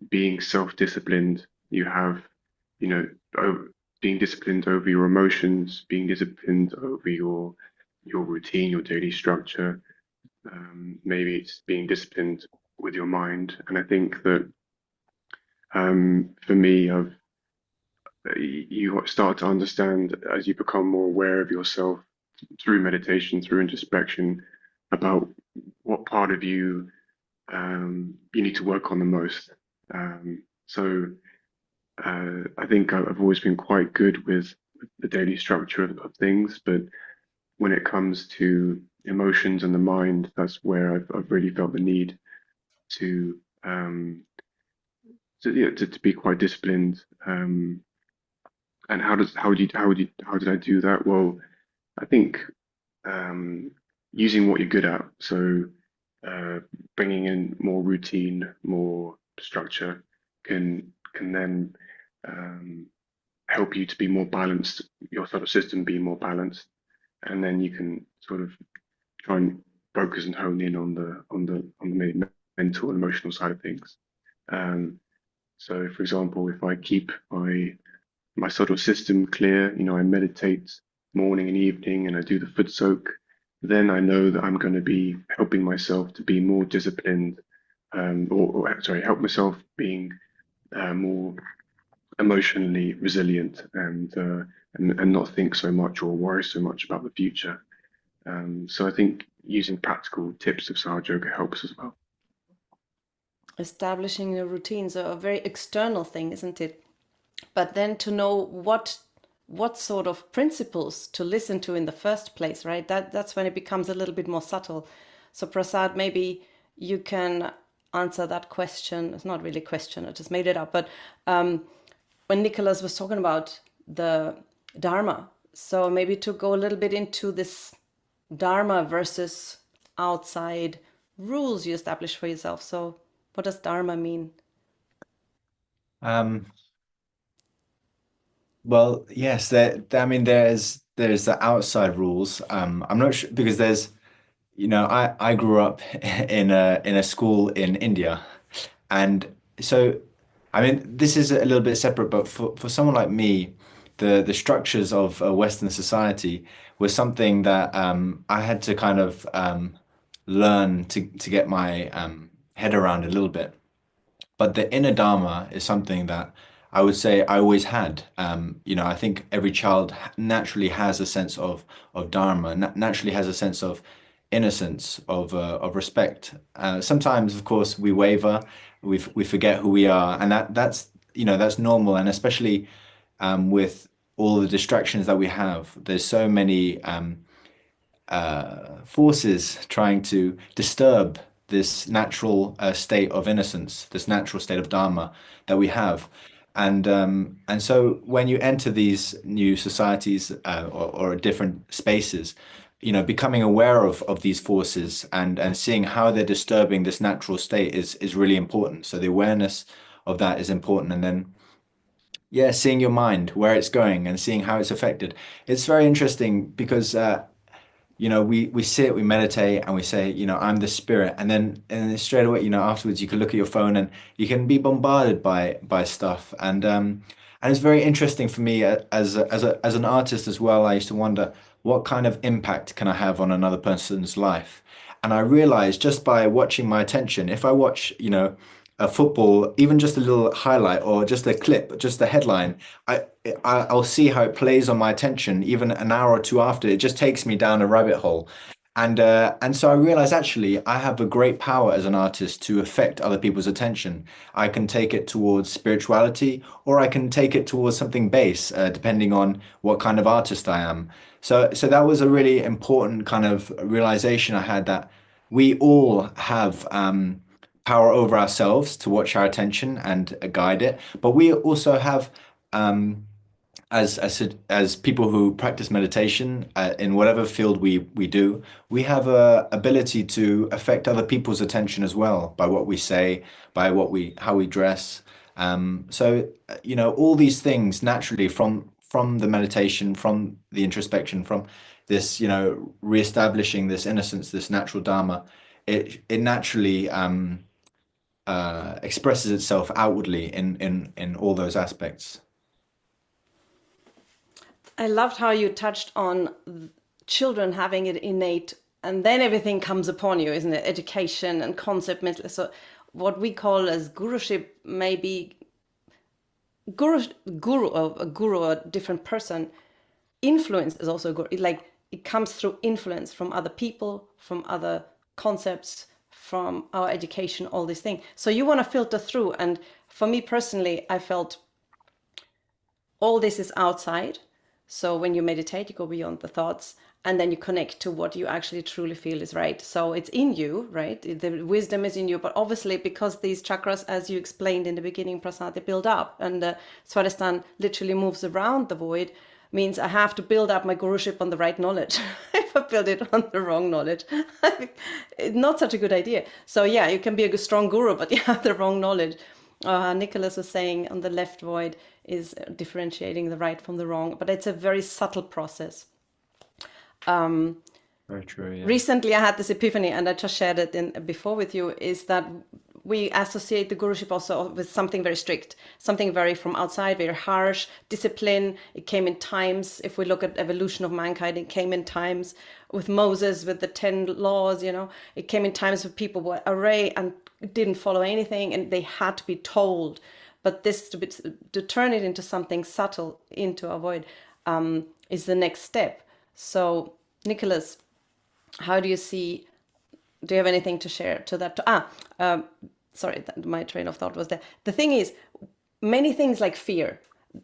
Speaker 3: being self-disciplined. You have, being disciplined over your emotions, being disciplined over your routine, your daily structure. Maybe it's being disciplined with your mind. And I think that for me, you start to understand as you become more aware of yourself through meditation, through introspection, about what part of you you need to work on the most. I think I've always been quite good with the daily structure of things, but when it comes to emotions and the mind, that's where I've really felt the need to be quite disciplined. And how did I do that? Well, I think using what you're good at. So bringing in more routine, more structure can then help you to be more balanced, your sort of system be more balanced, and then you can sort of try and focus and hone in on the mental and emotional side of things. So, for example, if I keep my sort of system clear, I meditate morning and evening, and I do the foot soak, then I know that I'm going to be helping myself to be more disciplined, help myself being more emotionally resilient and not think so much or worry so much about the future. So I think using practical tips of Sahaja Yoga helps as well.
Speaker 1: Establishing a routine, so a very external thing, isn't it? But then to know what sort of principles to listen to in the first place, right? That's when it becomes a little bit more subtle. So Prasad, maybe you can answer that question. It's not really a question, I just made it up. But when Nicholas was talking about the Dharma, so maybe to go a little bit into this Dharma versus outside rules you establish for yourself. So what does Dharma mean?
Speaker 2: Well, yes, I mean, there's the outside rules. I'm not sure because there's, I grew up in a school in India, and so I mean, this is a little bit separate, but for someone like me, the structures of Western society was something that I had to kind of learn to get my head around a little bit. But the inner Dharma is something that I would say I always had. I think every child naturally has a sense of Dharma, naturally has a sense of innocence, of respect. Sometimes, of course, we waver, we forget who we are, and that's normal. And especially with all the distractions that we have, there's so many forces trying to disturb this natural state of innocence, this natural state of Dharma that we have. And so when you enter these new societies or different spaces, becoming aware of these forces and seeing how they're disturbing this natural state is really important. So the awareness of that is important. And then, yeah, seeing your mind, where it's going and seeing how it's affected. It's very interesting because we sit, we meditate, and we say, I'm the spirit, and then straight away, afterwards, you can look at your phone and you can be bombarded by stuff, and it's very interesting for me as an artist as well. I used to wonder what kind of impact can I have on another person's life, and I realized just by watching my attention, if I watch, a football, even just a little highlight or just a clip, just the headline, I'll see how it plays on my attention even an hour or two after. It just takes me down a rabbit hole. And so I realized actually I have a great power as an artist to affect other people's attention. I can take it towards spirituality or I can take it towards something base, depending on what kind of artist I am. So that was a really important kind of realization I had that we all have power over ourselves to watch our attention and guide it, but we also have as people who practice meditation in whatever field we do, we have a ability to affect other people's attention as well by what we say, by how we dress. So all these things naturally from the meditation, from the introspection, from this reestablishing this innocence, this natural dharma, it naturally expresses itself outwardly in all those aspects.
Speaker 1: I loved how you touched on children having it innate, and then everything comes upon you, isn't it? Education and concept mental. So what we call as guruship, maybe a guru, a different person. Influence is also good. It comes through influence from other people, from other concepts, from our education, all these things. So you want to filter through. And for me personally, I felt all this is outside. So when you meditate, you go beyond the thoughts and then you connect to what you actually truly feel is right. So it's in you, right? The wisdom is in you, but obviously because these chakras, as you explained in the beginning, Prasad, they build up, and Swadhisthana literally moves around the void, means I have to build up my guruship on the right knowledge. If I build it on the wrong knowledge, it's not such a good idea. So yeah, you can be a strong guru, but you have the wrong knowledge. Nicholas was saying on the left void is differentiating the right from the wrong, but it's a very subtle process.
Speaker 2: Very true, yeah.
Speaker 1: Recently, I had this epiphany, and I just shared it before with you, is that we associate the guruship also with something very strict, something very from outside, very harsh, discipline. It came in times. If we look at evolution of mankind, it came in times with Moses, with the 10 laws, it came in times where people were array and didn't follow anything, and they had to be told. but this to turn it into something subtle, into a void, is the next step. So, Nicholas, how do you see? Do you have anything to share to that? Sorry, my train of thought was there. The thing is, many things like fear,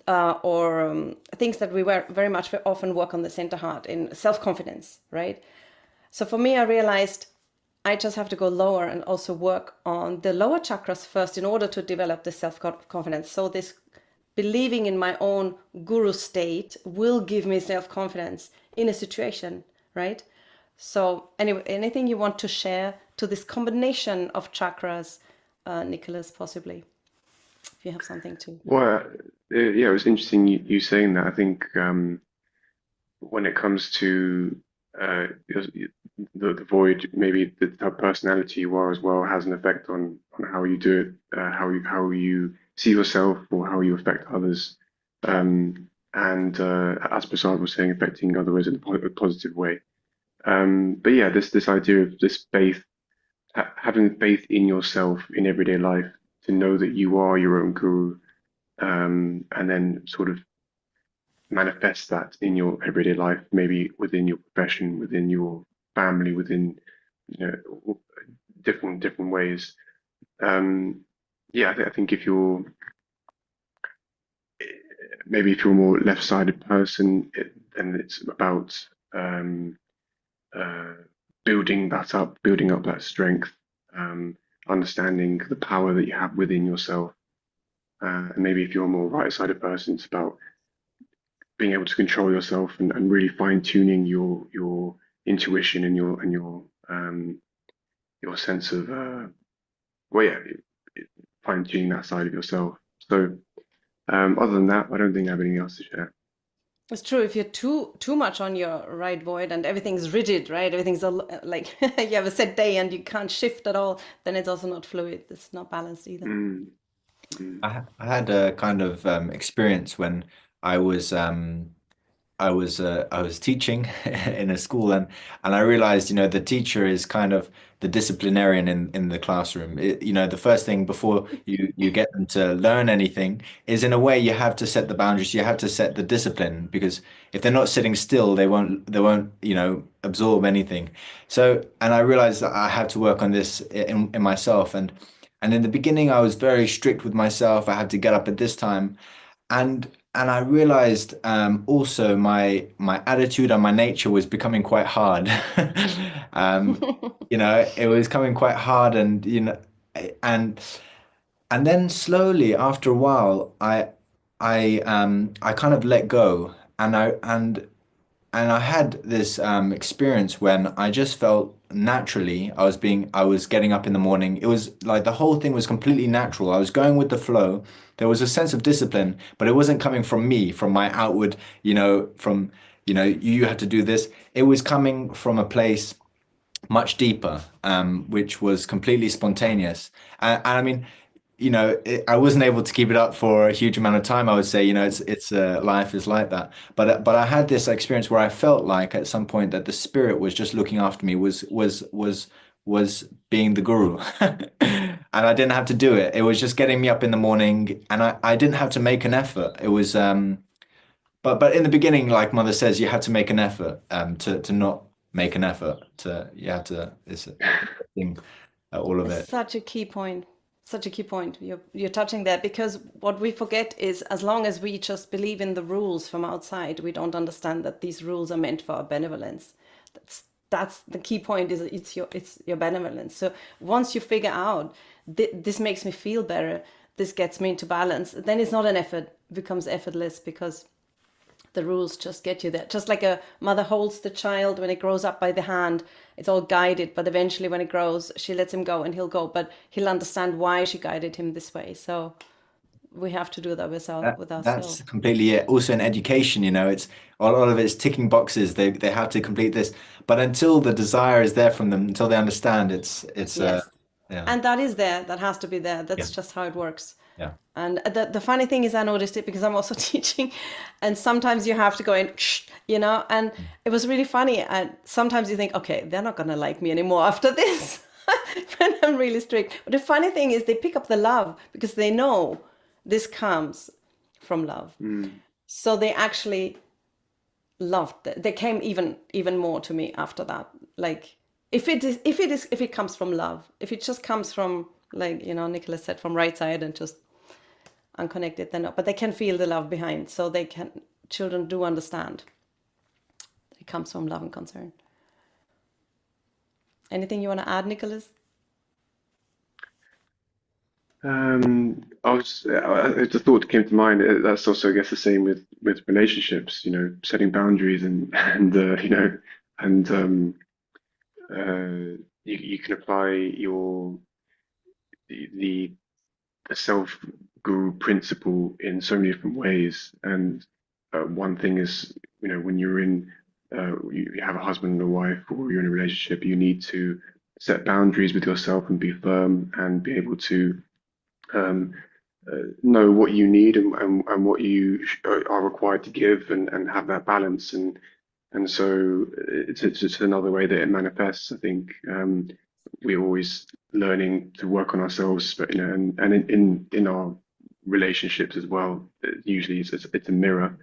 Speaker 1: or things that we very much often work on the center heart in self-confidence, right? So for me, I realized I just have to go lower and also work on the lower chakras first in order to develop the self-confidence. So this believing in my own guru state will give me self-confidence in a situation, right? So anyway, anything you want to share to this combination of chakras, Nicholas, possibly, if you have something to.
Speaker 3: Well, yeah, it was interesting you saying that. I think when it comes to the void, maybe the type of personality you are as well has an effect on how you do it, how you see yourself or how you affect others. And as Prasad was saying, affecting others in a positive way. But yeah, this idea of this faith, having faith in yourself in everyday life, to know that you are your own guru, and then sort of manifest that in your everyday life, maybe within your profession, within your family, within different ways. Yeah, I think if you're maybe if you're a more left-sided person, then it's about uh, building up that strength, understanding the power that you have within yourself. And maybe if you're a more right-sided person, it's about being able to control yourself and really fine-tuning your intuition and your sense of well, yeah, fine-tuning that side of yourself. So other than that, I don't think I have anything else to share.
Speaker 1: It's true. If you're too much on your right void and everything's rigid, right? Everything's like you have a set day and you can't shift at all, then it's also not fluid. It's not balanced either.
Speaker 2: I had a kind of experience when I was I was teaching in a school, and I realized, the teacher is kind of the disciplinarian in the classroom. The first thing before you get them to learn anything is, in a way, you have to set the boundaries. You have to set the discipline, because if they're not sitting still, they won't absorb anything. So, and I realized that I had to work on this in myself, and in the beginning I was very strict with myself. I had to get up at this time, and I realized, also my attitude and my nature was becoming quite hard. Um, it was coming quite hard, and and then slowly, after a while, I kind of let go, and I had this experience when I just felt naturally I was getting up in the morning. It was like the whole thing was completely natural. I was going with the flow. There was a sense of discipline, but it wasn't coming from me, from my outward, from, you have to do this. It was coming from a place much deeper, which was completely spontaneous. And I mean, I wasn't able to keep it up for a huge amount of time. I would say, it's life is like that. But I had this experience where I felt like at some point that the spirit was just looking after me, was being the guru, and I didn't have to do it. It was just getting me up in the morning, and I didn't have to make an effort. It was but in the beginning, like Mother says, you have to make an effort to not make an effort. You have to. It's a thing, all of it.
Speaker 1: Such a key point. Such a key point. You're touching there, because what we forget is, as long as we just believe in the rules from outside, we don't understand that these rules are meant for our benevolence. That's the key point, is it's your benevolence. So once you figure out this makes me feel better, this gets me into balance, then it's not an effort, it becomes effortless, because the rules just get you there. Just like a mother holds the child when it grows up by the hand, it's all guided, but eventually when it grows, she lets him go and he'll go, but he'll understand why she guided him this way. So we have to do that with ourselves.
Speaker 2: That's completely it. Also in education, it's a lot of it's ticking boxes. They have to complete this, but until the desire is there from them, until they understand, it's
Speaker 1: Yes.
Speaker 2: yeah.
Speaker 1: And that is there, that has to be there. That's
Speaker 2: Yeah.
Speaker 1: just how it works.
Speaker 2: Yeah.
Speaker 1: And the funny thing is, I noticed it because I'm also teaching, and sometimes you have to go in, and it was really funny. And sometimes you think, okay, they're not going to like me anymore after this when I'm really strict. But the funny thing is, they pick up the love because they know This comes from love. So they actually loved it. They came even more to me after that. Like if it comes from love, if it just comes from, like, you know, Nicholas said, from right side and just unconnected, then no. But they can feel the love behind, so children do understand it comes from love and concern. Anything you want to add, Nicholas?
Speaker 3: The thought that came to mind. That's also, I guess, the same with relationships. You know, setting boundaries and you know, and you can apply the the self guru principle in so many different ways. And one thing is, you know, when you have a husband and a wife, or you're in a relationship, you need to set boundaries with yourself and be firm and be able to um, know what you need and what are required to give, and have that balance. And so it's just another way that it manifests. I think we're always learning to work on ourselves, but, you know, and in our relationships as well. Usually it's a mirror.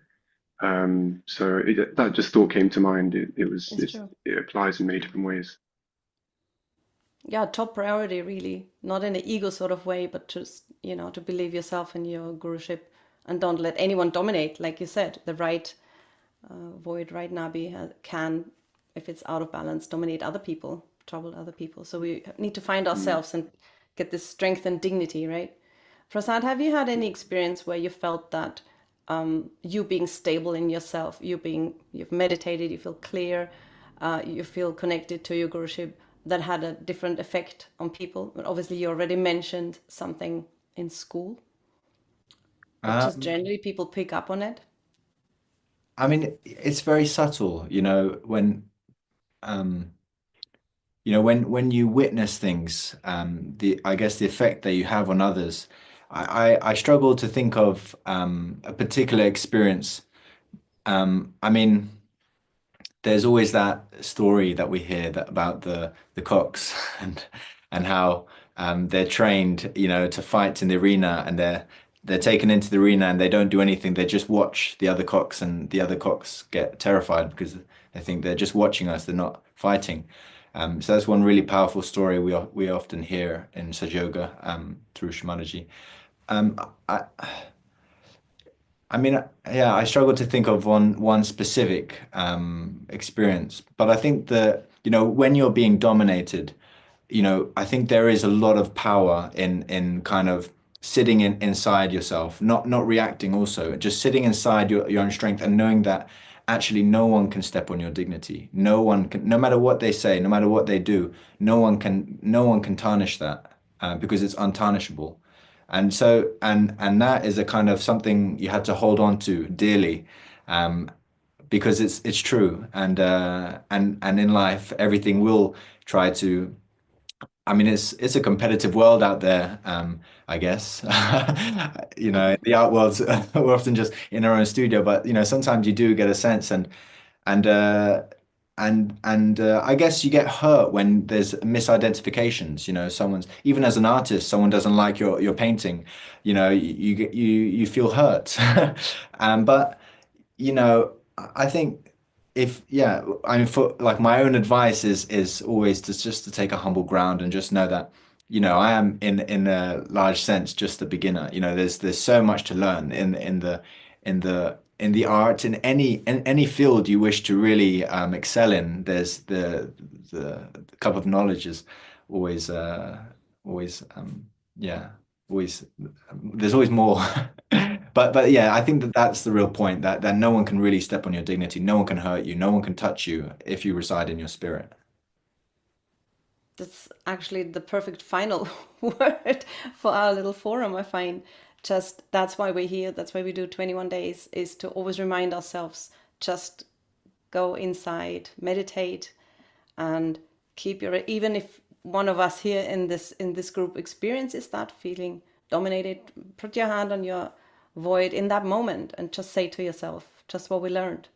Speaker 3: That just thought came to mind.
Speaker 1: It's true.
Speaker 3: It applies in many different ways.
Speaker 1: Yeah, top priority, really. Not in an ego sort of way, but just, you know, to believe yourself in your guruship and don't let anyone dominate. Like you said, the right void, right nabi can, if it's out of balance, dominate other people, trouble other people. So we need to find ourselves and get this strength and dignity, right? Prasad, have you had any experience where you felt that you being stable in yourself, you've meditated, you feel clear, you feel connected to your guruship, that had a different effect on people? But obviously, you already mentioned something in school, but just
Speaker 2: Um,
Speaker 1: generally people pick up on it.
Speaker 2: I mean, it's very subtle, you know, um, when you witness things, I guess the effect that you have on others. I struggle to think of a particular experience. I mean, there's always that story that we hear about the cocks and how they're trained, you know, to fight in the arena, and they're taken into the arena and they don't do anything. They just watch the other cocks, and the other cocks get terrified because they think they're just watching us. They're not fighting. So that's one really powerful story we often hear in Sahaja Yoga through Shri Mataji. Um, I, I mean, yeah, I struggle to think of one specific experience, but I think that, you know, when you're being dominated, you know, I think there is a lot of power in kind of sitting inside yourself, not reacting also, just sitting inside your own strength and knowing that actually no one can step on your dignity. No one can, no matter what they say, no matter what they do, no one can tarnish that because it's untarnishable. And so, and that is a kind of something you had to hold on to dearly, um, because it's true. And in life, everything will try to. I mean, it's a competitive world out there, I guess. You know, the art world's we're often just in our own studio, but you know, sometimes you do get a sense, and uh, and I guess you get hurt when there's misidentifications. You know, someone's even as an artist, someone doesn't like your painting. You know, you feel hurt, but you know, I think if yeah, I mean, for like my own advice is always to just to take a humble ground and just know that, you know, I am in a large sense just a beginner. You know, there's so much to learn in the art in any field you wish to really excel in. There's the cup of knowledge is always always yeah always there's always more. But yeah, I think that that's the real point, that no one can really step on your dignity, no one can hurt you, no one can touch you if you reside in your spirit.
Speaker 1: That's actually the perfect final word for our little forum, I find. Just that's why we're here. That's why we do 21 days, is to always remind ourselves, just go inside, meditate, and keep your, even if one of us here in this group experiences that feeling dominated, put your hand on your void in that moment and just say to yourself just what we learned.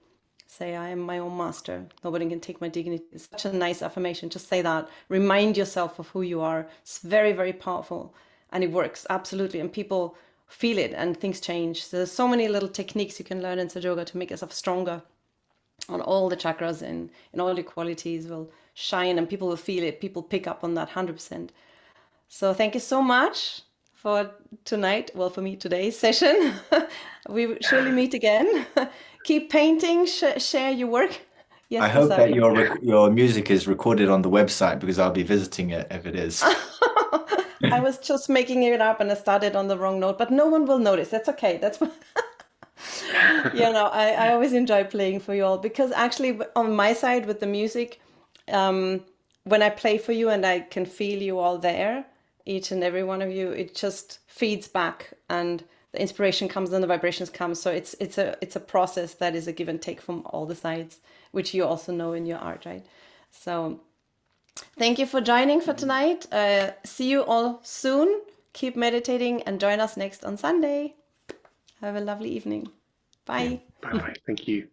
Speaker 1: Say, I am my own master. Nobody can take my dignity. It's such a nice affirmation. Just say that. Remind yourself of who you are. It's very, very powerful. And it works, absolutely. And people feel it and things change. So there's so many little techniques you can learn in Sahaja Yoga to make yourself stronger on all the chakras, and all the qualities will shine and people will feel it. People pick up on that 100%. So thank you so much for tonight. Well, for me, today's session. We will surely meet again. Keep painting, share your work. Yes,
Speaker 2: I hope that
Speaker 1: Prasad.
Speaker 2: your music is recorded on the website, because I'll be visiting it if it is.
Speaker 1: I was just making it up and I started on the wrong note, but no one will notice. That's okay. That's I always enjoy playing for you all, because actually on my side with the music, when I play for you and I can feel you all there, each and every one of you, it just feeds back and the inspiration comes and the vibrations come. So it's a process that is a give and take from all the sides, which you also know in your art, right? So thank you for joining for tonight. See you all soon. Keep meditating and join us next on Sunday. Have a lovely evening. Bye.
Speaker 3: Bye. Thank you.